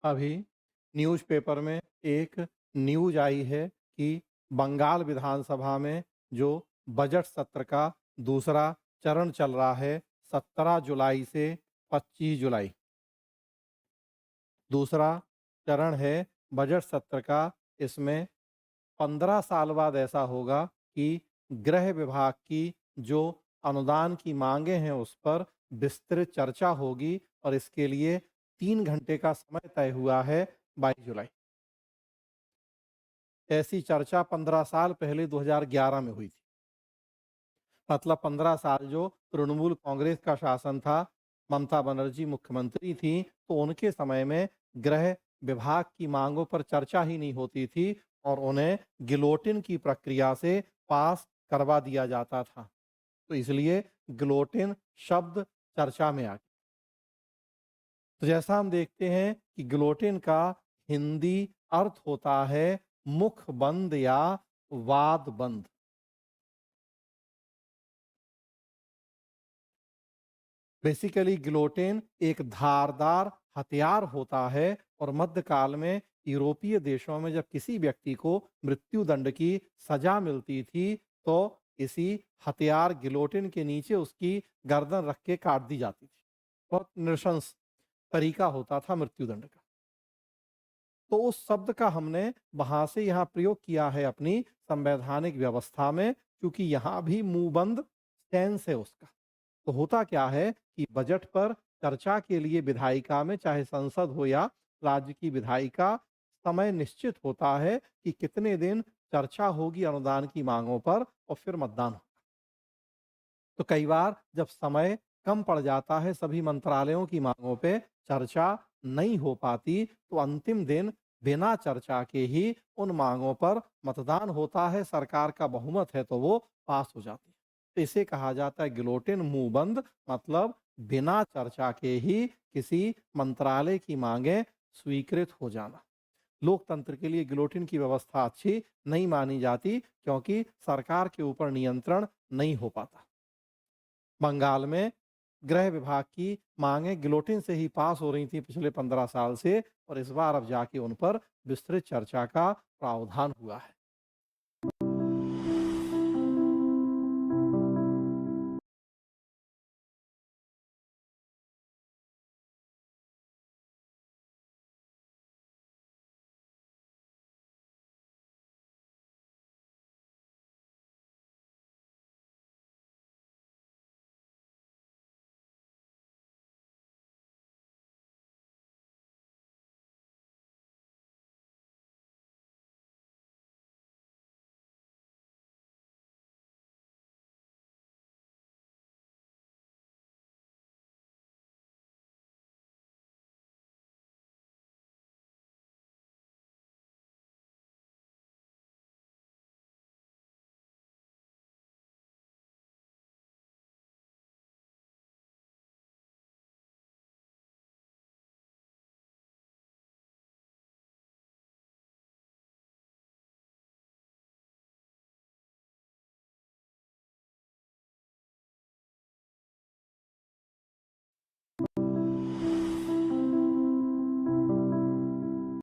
अभी न्यूज़पेपर में एक न्यूज़ आई है कि बंगाल विधानसभा में जो बजट सत्र का दूसरा चरण चल रहा है 17 जुलाई से 25 जुलाई। दूसरा चरण है बजट सत्र का। इसमें 15 साल बाद ऐसा होगा कि गृह विभाग की जो अनुदान की माँगें हैं उस पर विस्तृत चर्चा होगी और इसके लिए 3 घंटे का समय तय हुआ है 22 जुलाई। ऐसी चर्चा 15 साल पहले 2011 में हुई थी। मतलब 15 साल जो तृणमूल कांग्रेस का शासन था, ममता बनर्जी मुख्यमंत्री थीं, तो उनके समय में गृह विभाग की माँगों पर चर्चा ही नहीं होती थी और उन्हें गिलोटिन की प्रक्रिया से पास करवा दिया जाता था। तो इसलिए गिलोटिन शब्द चर्चा में आ गया। तो जैसा हम देखते हैं कि गिलोटिन का हिंदी अर्थ होता है मुख बंद या वाद बंद। बेसिकली गिलोटिन एक धारदार हथियार होता है और मध्यकाल में यूरोपीय देशों में जब किसी व्यक्ति को मृत्यु दंड की सजा मिलती थी तो इसी हथियार गिलोटिन के नीचे उसकी गर्दन रख के काट दी जाती थी। बहुत नृशंस तरीका होता था मृत्यु दंड का। तो उस शब्द का हमने वहां से यहाँ प्रयोग किया है अपनी संवैधानिक व्यवस्था में, क्योंकि यहाँ भी मुंहबंद सेंस है उसका। तो होता क्या है कि बजट पर चर्चा के लिए विधायिका में, चाहे संसद हो या राज्य की विधायिका, समय निश्चित होता है कि कितने दिन चर्चा होगी अनुदान की मांगों पर और फिर मतदान होगा। तो कई बार जब समय कम पड़ जाता है, सभी मंत्रालयों की मांगों पे चर्चा नहीं हो पाती, तो अंतिम दिन बिना चर्चा के ही उन मांगों पर मतदान होता है। सरकार का बहुमत है तो वो पास हो जाती है। तो इसे कहा जाता है गिलोटिन मुंह बंद, मतलब बिना चर्चा के ही किसी मंत्रालय की मांगें स्वीकृत हो जाना। लोकतंत्र के लिए गिलोटिन की व्यवस्था अच्छी नहीं मानी जाती क्योंकि सरकार के ऊपर नियंत्रण नहीं हो पाता। बंगाल में गृह विभाग की मांगें गिलोटिन से ही पास हो रही थी पिछले 15 साल से और इस बार अब जाके उन पर विस्तृत चर्चा का प्रावधान हुआ है।